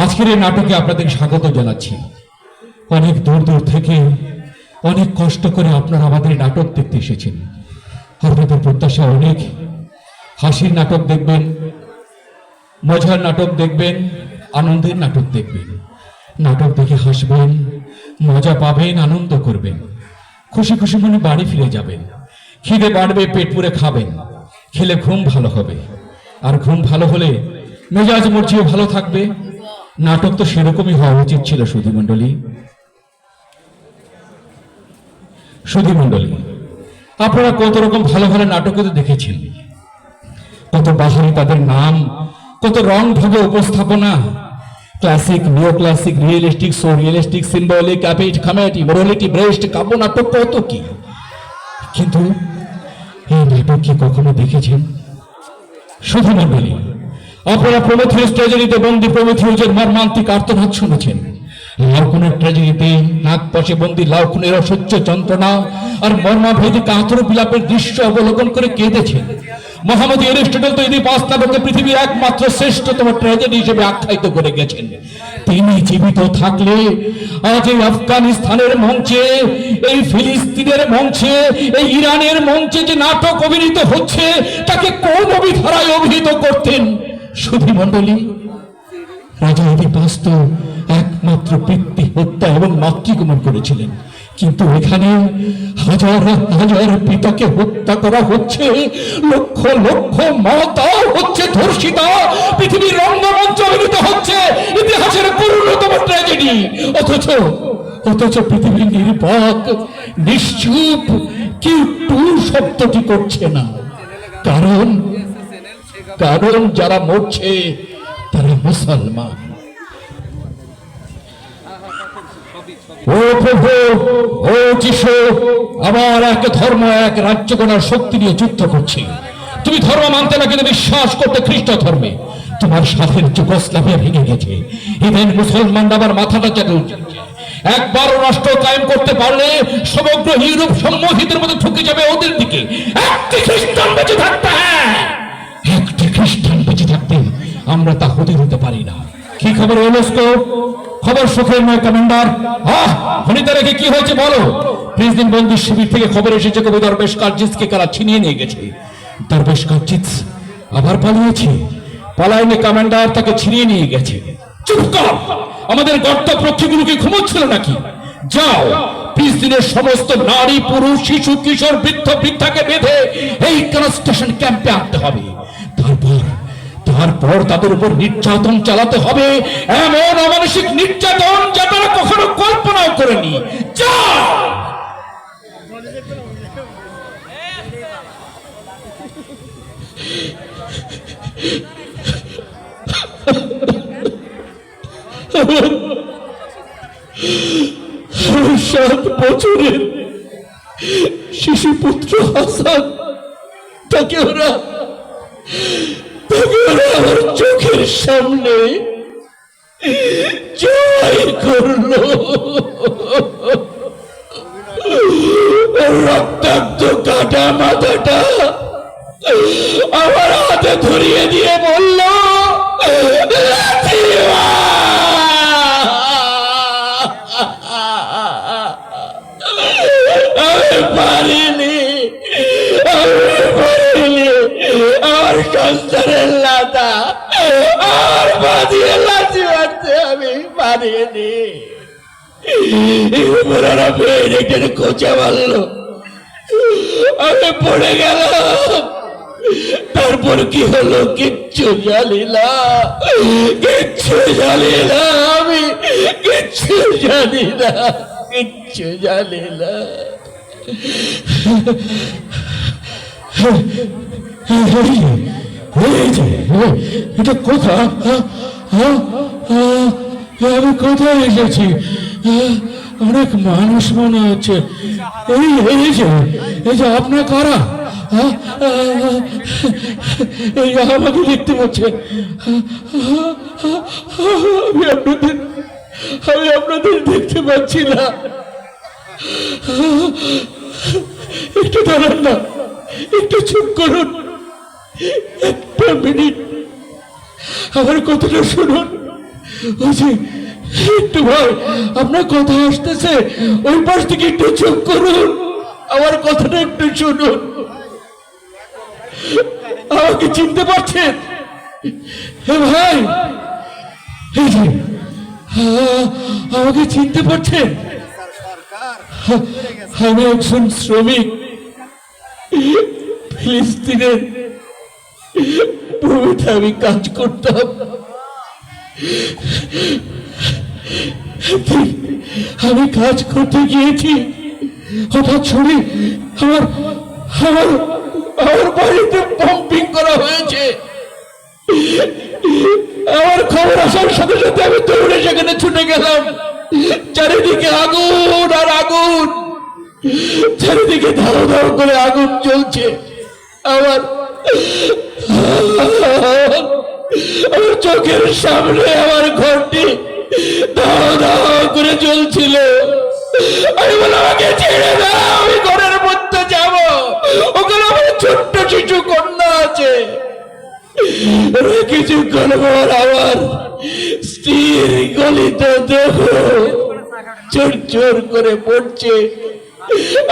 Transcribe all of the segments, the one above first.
আজকের এই নাটকে আপনাদের স্বাগত জানাচ্ছি। অনেক দূর দূর থেকে অনেক কষ্ট করে আপনারা আমাদের নাটক দেখতে এসেছেন। আপনাদের প্রত্যাশা অনেক, হাসির নাটক দেখবেন, মজার নাটক দেখবেন, আনন্দের নাটক দেখবেন। নাটক দেখে হাসবেন, মজা পাবেন, আনন্দ করবেন, খুশি খুশি মনে বাড়ি ফিরে যাবেন। খিদে বাড়বে, পেট পুরে খাবেন, খেলে ঘুম ভালো হবে, আর ঘুম ভালো হলে মেজাজ মর্জিও ভালো থাকবে। নাটক তো সেরকমই হওয়া উচিত ছিল। সুধী মণ্ডলী, আপনারা কত রকম ভালো ভালো নাটক তো দেখেছেন, কত বাহারি তাদের নাম, কত রং ভাবে উপস্থাপনা, classic, neo classic, realistic, surrealistic, symbolic, অ্যাপিট, কমেডি, মোরালিটি, ব্রেস্ট, কাব্য নাটক, কত কি। কিন্তু এই নাটক কি কখনো দেখেছেন? সুধী মণ্ডলী, আপনারা প্রমেথিউস ট্র্যাজেডিতে বন্দী প্রমেথিউসের মর্মান্তিক আর্তনাদ শুনেছেন। লাউকুনের ট্র্যাজেডিতে নাগপাশে বন্দী লাউকুনের অসহ্য যন্ত্রণা আর মর্মাভেদী কাতর বিলাপের দৃশ্য অবলোকন করে কেঁদেছেন। মহামতি এরিস্টটল তো ইদিপাস নাটককে পৃথিবীর একমাত্র শ্রেষ্ঠতম ট্র্যাজেডি হিসেবে আখ্যায়িত করে গেছেন। তিনি জীবিত থাকলে আজ এই আফগানিস্তানের মঞ্চে, এই ফিলিস্তিনের মঞ্চে, এই ইরানের মঞ্চে যে নাটক অভিনীত হচ্ছে তাকে কোন অভিধারায় অভিহিত করতেন? সুধী মণ্ডলী, রাজা ইদিপাস তো একমাত্র পিতৃ হত্যা এবং মাতৃগমন করেছিলেন, কিন্তু এখানে হাজার হাজার পিতাকে হত্যা করা হচ্ছে, লক্ষ লক্ষ মাতা হচ্ছে ধর্ষিতা, পৃথিবীর রঙ্গমঞ্চ অভিনীত হচ্ছে ইতিহাসের করুণতম ট্র্যাজেডি। অথচ পৃথিবীর নির্বাক, নিশ্চুপ, কি টু শব্দটি করছে না। কারণ যারা মরছে তারা মুসলমান। ও প্রভু, ও যিশু, আমার এক ধর্ম, এক রাজ্য গণার শক্তি নিয়ে যুদ্ধ করছি। তুমি ধর্ম মানতে না, কিন্তু বিশ্বাস করতে খ্রিস্ট ধর্মে। তোমার সাথের যুগোস্লাভিয়া ভেঙে গেছে, ইভেন মুসলমানরা আবার মাথাটা চাটে উঠছে। একবার রাষ্ট্র কায়েম করতে পারলে সমগ্র ইউরোপ সম্মোহিতের মধ্যে ঢুকে যাবে ওদের দিকে। একটি খ্রিস্টান বেঁচে থাকতে, একটি খ্রিস্টান বেঁচে থাকতে আমরা তা হতে পারি না। কি খবর ইউনেস্কো? খবর সুখের নয় কমান্ডার। খনিতে রেখে কি হয়েছে বলো? প্রেসিডেন্ট বন্দী শিবির থেকে খবর এসেছে কবি দরবেশ কার্জিসকে কারা ছিনিয়ে নিয়ে গেছে। দরবেশ কার্জিস আবার পালিয়েছে। পালায়নি কমান্ডার, তাকে ছিনিয়ে নিয়ে গেছে। চুপ কর! আমাদের গর্ত পক্ষীগুলোকে ঘুমোচ্ছিল নাকি? যাও, 20 দিনের সমস্ত নারী, পুরুষ, শিশু, কিশোর, বৃদ্ধ, বৃদ্ধাকে বেঁধে এই কনস্টেশন ক্যাম্পে আনতে হবে। তারপর তাদের উপর নির্যাতন চালাতে হবে, এমন অমানসিক নির্যাতন যা তারা কখনো কল্পনাও করেনি। যা 7 বছরের শিশুপুত্র হাসান, তাকে ওরা আমার চোখের সামনে জয় করলো। রক্তাক্ত কাটা মাথাটা আমার হাতে ধরিয়ে দিয়ে বলল, আমি পারিনি, আমার সন্তানের লাতা আর বাঁধিয়ে লাঠি মারতে আমি পারিনি। খোঁচা মারলো, আমি পড়ে গেলাম। তারপর কি হলো কিচ্ছু জানি না, আমি কিচ্ছু জানি না। এটা কোথা? আমি কোথায় এসেছি? অনেক মানুষ মনে হচ্ছে। এই যে আপনার কারা? এই আমাকে দেখতে পাচ্ছে। আমি আপনাদের দেখতে পাচ্ছি না। একটু দাঁড়ান না, একটু চুপ করুন, একটা মিনিট। আমার কথাটা শুনুন। ওই যে একটু ভাই, আপনার কথা আসতেছে, ওই পাশ থেকে একটু চুপ করুন, আমার কথাটা একটু শুনুন। আমাকে চিনতে পারছেন? হে ভাই, এই যে, আমাকে চিনতে পারছেন? আমি একজন শ্রমিক, ফিলিস্তিনের ভূমিতে আমি কাজ করতাম। আমি কাজ করতে গিয়েছি, হঠাৎ শুনি আমার আমার আমার বাড়িতে পাম্পিং করা হয়েছে। আমার খবর আসার সাথে সাথে আমি দৌড়ে সেখানে ছুটে গেলাম। চারিদিকে আগুন আর আগুন, চারিদিকে ধাও ধাও করে আগুন জ্বলছে। আমার আমার চোখের সামনে আমার ঘরটি ধাও ধাও করে জ্বলছিল। আমি বললাম, আমাকে ছেড়ে দাও, আমি ঘরের মধ্যে যাব, ওখানে আমার ছোট্ট শিশু কন্যা আছে। কিছুক্ষণ পর আমার স্ত্রীর গলিতে দেখো চোর চোর করে পড়ছে,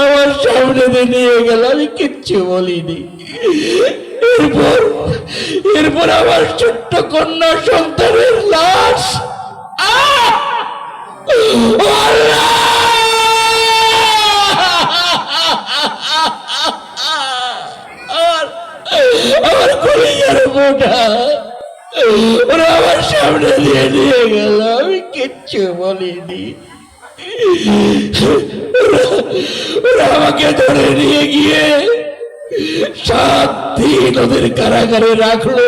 আমার সামনে দিয়ে নিয়ে গেল, আমি কিচ্ছু বলিনি। এরপর আমার ছোট্ট কন্যা সন্তানের লাশ আমার কলিজার মোটা ওরা আমার সামনে দিয়ে নিয়ে গেল, আমি কিচ্ছু বলিনি। ওরা আমাকে ধরে নিয়ে গিয়ে 7 দিন ওদের কারাগারে রাখলো।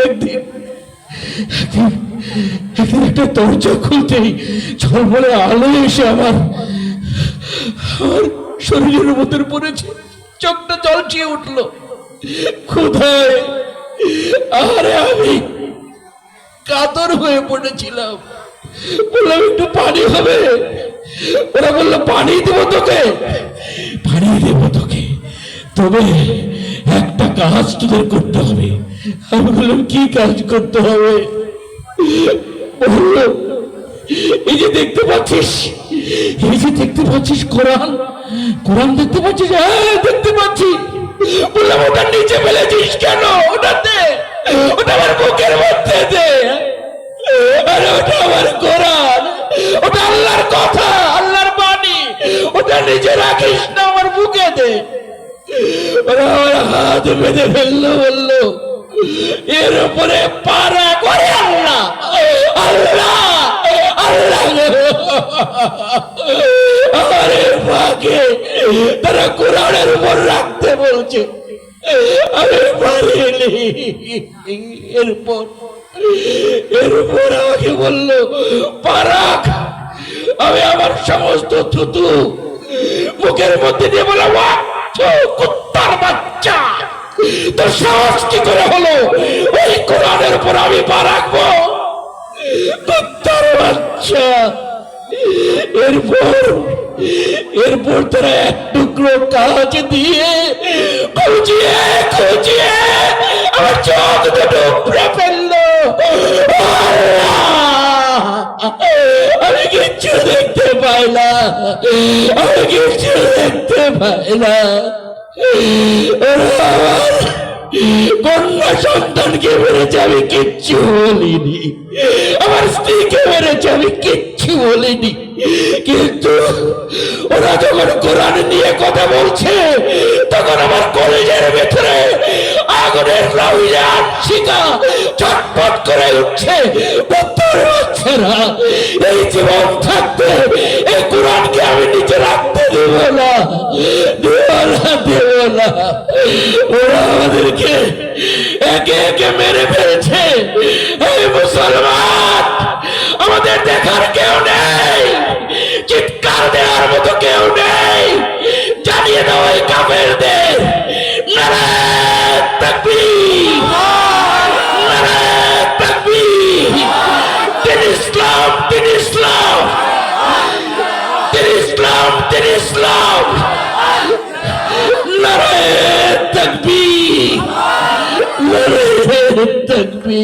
একদিন একটা দরজা খুলতেই ঝলমলে আলো এসে আমার শরীরের মধ্যে পড়েছে, চোখটা জলচিয়ে উঠলো ক্ষুধায়। আরে আমি কাতর হয়ে পড়েছিলাম, বললাম একটু পানি হবে। ওরা বললো, পানি দেবো তোকে, পানি দেবো তোকে, তবে একটা কাজ তোদের করতে হবে। আমি বললাম, কি কাজ করতে হবে? বললো, এই যে দেখতে পাচ্ছিস, এই যে দেখতে পাচ্ছিস কোরআন, কোরআন দেখতে পাচ্ছিস? হ্যাঁ দেখতে পাচ্ছি। বললাম, ওটা নিচে ফেলেছিস কেন? ওটাতে, ওটা আমার বুকের মধ্যে দে। আরে ওটা আমার কোরআন, ওটা আল্লাহর কথা, আল্লাহর বাণী, ওটা নিচে রাখিস না, আমার বুকে দে। ওরা আমার হাত বেঁধে ফেললো, বললো এর উপরে পারা করে আল্লাহ আল্লাহ আল্লাহ। আরে ফাঁকে তারা কোরআনের উপর রাখতে বলছে, আমি পারিনি। এরপর আমাকে বললো, পারাক। আমি আমার সমস্ত থুতু মুখের মধ্যে দিয়ে বললাম, কুত্তার বাচ্চা, তোর সাহস কি করে হলো ওই কোরআনের উপর আমি পা রাখবো? কুত্তার বাচ্চা। এরপর তারা এক টুকরো কাজ দিয়ে খুঁজিয়ে খুঁজিয়ে আমার চোখ দুটো উপড়ে ফেললো। আমি কিচ্ছু দেখতে পাই না, আমি কিচ্ছু দেখতে পাই না। আমার কন্যা সন্তানকে মেরেছে, আমি কিচ্ছু বলিনি। আমার স্ত্রীকে মেরেছে, আমি কিচ্ছু বলিনি। কিন্তু ওরা যখন কোরআন নিয়ে কথা বলছে, তখন আমার কলেজের ভেতরে আগুনের রহিয়ান শিখা চটপট করে উঠছে। বাচ্চারা, এই জীবন থাকতে এই কোরআনকে আমি নিচে রাখতে দেব না, দেব না, দেব না। ওরা আমাদেরকে একে একে মেরে ফেলছে। এই মুসলমান, আমাদের দেখার কেউ নেই, চিৎকার দেওয়ার মতো কেউ নেই। জানিয়ে দাও এই কাফেরদের, নারায়ে তাকবীর, নারায়ে তাকবীর। দিন ইসলাম, দিন ইসলাম, দিন ইসলাম, দিন ইসলাম। নারায়ে তাকবীর, নারায়ে থাকবে।